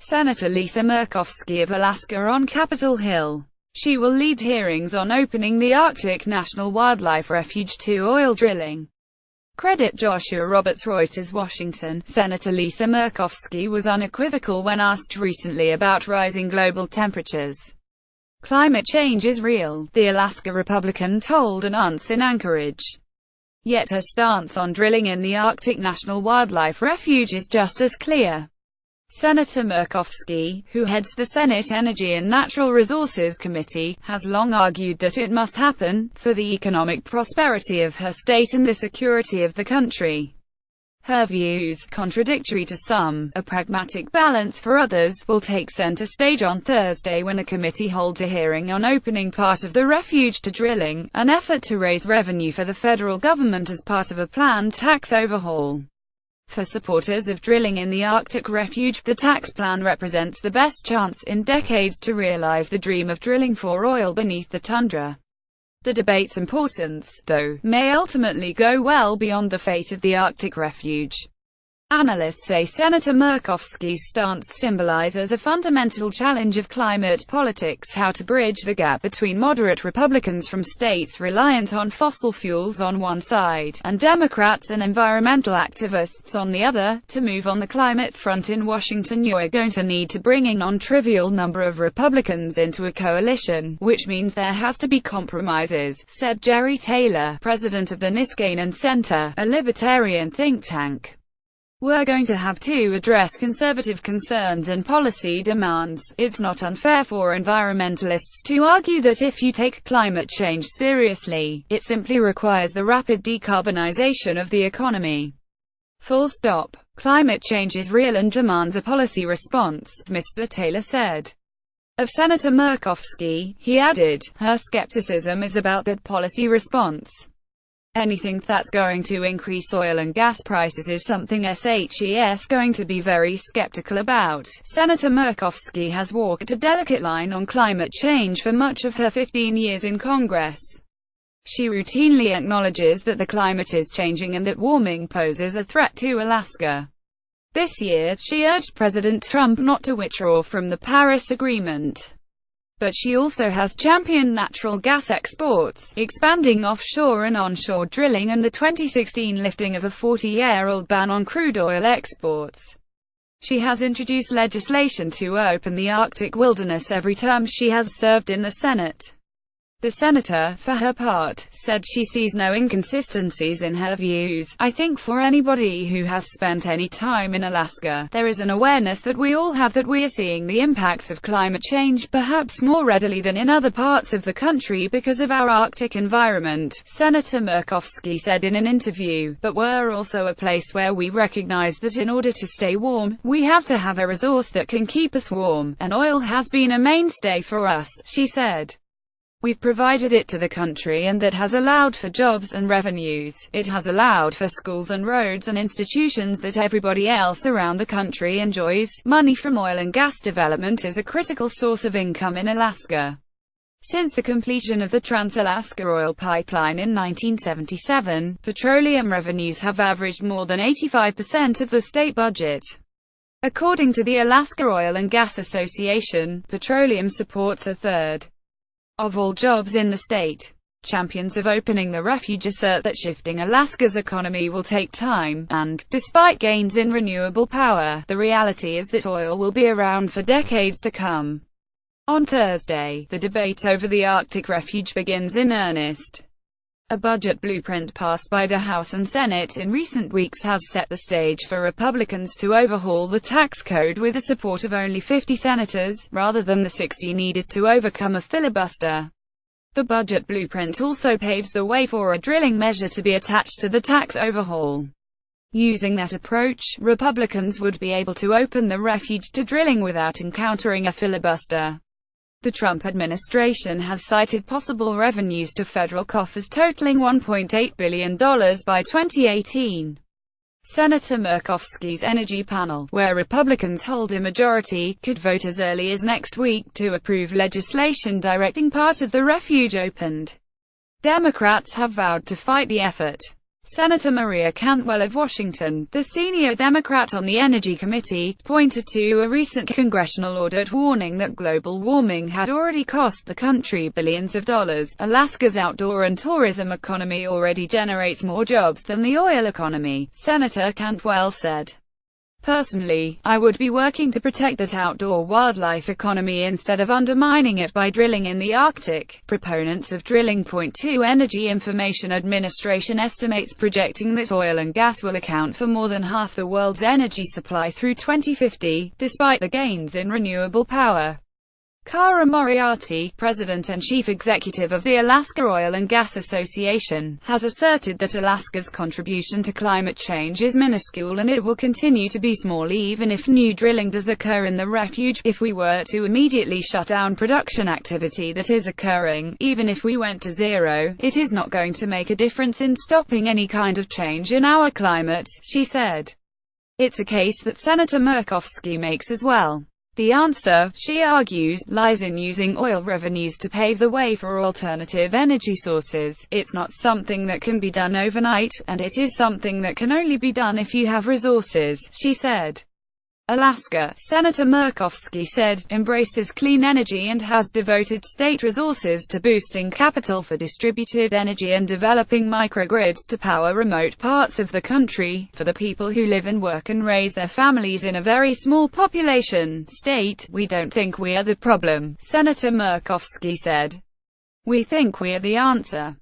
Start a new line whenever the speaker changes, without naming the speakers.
Senator Lisa Murkowski of Alaska on Capitol Hill. She will lead hearings on opening the Arctic National Wildlife Refuge to oil drilling. CreditJoshua RobertsReutersWASHINGTON. Senator Lisa Murkowski was unequivocal when asked recently about rising global temperatures. Climate change is real, the Alaska Republican told an aunt in Anchorage. Yet her stance on drilling in the Arctic National Wildlife Refuge is just as clear. Senator Murkowski, who heads the Senate Energy and Natural Resources Committee, has long argued that it must happen, for the economic prosperity of her state and the security of the country. Her views, contradictory to some, a pragmatic balance for others, will take center stage on Thursday when the committee holds a hearing on opening part of the refuge to drilling, an effort to raise revenue for the federal government as part of a planned tax overhaul. For supporters of drilling in the Arctic refuge, the tax plan represents the best chance in decades to realize the dream of drilling for oil beneath the tundra. The debate's importance, though, may ultimately go well beyond the fate of the Arctic refuge. Analysts say Senator Murkowski's stance symbolizes a fundamental challenge of climate politics: how to bridge the gap between moderate Republicans from states reliant on fossil fuels on one side, and Democrats and environmental activists on the other. To move on the climate front in Washington, you're going to need to bring a non-trivial number of Republicans into a coalition, which means there has to be compromises, said Jerry Taylor, president of the Niskanen Center, a libertarian think tank. We're going to have to address conservative concerns and policy demands. It's not unfair for environmentalists to argue that if you take climate change seriously, it simply requires the rapid decarbonization of the economy. Full stop. Climate change is real and demands a policy response, Mr. Taylor said. Of Senator Murkowski, he added, her skepticism is about that policy response. Anything that's going to increase oil and gas prices is something SHES going to be very skeptical about. Senator Murkowski has walked a delicate line on climate change for much of her 15 years in Congress. She routinely acknowledges that the climate is changing and that warming poses a threat to Alaska. This year, she urged President Trump not to withdraw from the Paris Agreement. But she also has championed natural gas exports, expanding offshore and onshore drilling, and the 2016 lifting of a 40-year-old ban on crude oil exports. She has introduced legislation to open the Arctic wilderness every term she has served in the Senate. The senator, for her part, said she sees no inconsistencies in her views. I think for anybody who has spent any time in Alaska, there is an awareness that we all have that we are seeing the impacts of climate change perhaps more readily than in other parts of the country because of our Arctic environment, Senator Murkowski said in an interview. But we're also a place where we recognize that in order to stay warm, we have to have a resource that can keep us warm, and oil has been a mainstay for us, she said. We've provided it to the country, and that has allowed for jobs and revenues. It has allowed for schools and roads and institutions that everybody else around the country enjoys. Money from oil and gas development is a critical source of income in Alaska. Since the completion of the Trans-Alaska Oil Pipeline in 1977, petroleum revenues have averaged more than 85% of the state budget. According to the Alaska Oil and Gas Association, petroleum supports a third of all jobs in the state. Champions of opening the refuge assert that shifting Alaska's economy will take time, and, despite gains in renewable power, the reality is that oil will be around for decades to come. On Thursday, the debate over the Arctic refuge begins in earnest. A budget blueprint passed by the House and Senate in recent weeks has set the stage for Republicans to overhaul the tax code with the support of only 50 senators, rather than the 60 needed to overcome a filibuster. The budget blueprint also paves the way for a drilling measure to be attached to the tax overhaul. Using that approach, Republicans would be able to open the refuge to drilling without encountering a filibuster. The Trump administration has cited possible revenues to federal coffers totaling $1.8 billion by 2018. Senator Murkowski's energy panel, where Republicans hold a majority, could vote as early as next week to approve legislation directing part of the refuge opened. Democrats have vowed to fight the effort. Senator Maria Cantwell of Washington, the senior Democrat on the Energy Committee, pointed to a recent congressional audit warning that global warming had already cost the country billions of dollars. Alaska's outdoor and tourism economy already generates more jobs than the oil economy, Senator Cantwell said. Personally, I would be working to protect that outdoor wildlife economy instead of undermining it by drilling in the Arctic. Proponents of drilling point to Energy Information Administration estimates projecting that oil and gas will account for more than half the world's energy supply through 2050, despite the gains in renewable power. Cara Moriarty, president and chief executive of the Alaska Oil and Gas Association, has asserted that Alaska's contribution to climate change is minuscule and it will continue to be small even if new drilling does occur in the refuge. If we were to immediately shut down production activity that is occurring, even if we went to zero, it is not going to make a difference in stopping any kind of change in our climate, she said. It's a case that Senator Murkowski makes as well. The answer, she argues, lies in using oil revenues to pave the way for alternative energy sources. It's not something that can be done overnight, and it is something that can only be done if you have resources, she said. Alaska, Senator Murkowski said, embraces clean energy and has devoted state resources to boosting capital for distributed energy and developing microgrids to power remote parts of the country, for the people who live and work and raise their families in a very small population state. We don't think we are the problem, Senator Murkowski said. We think we are the answer.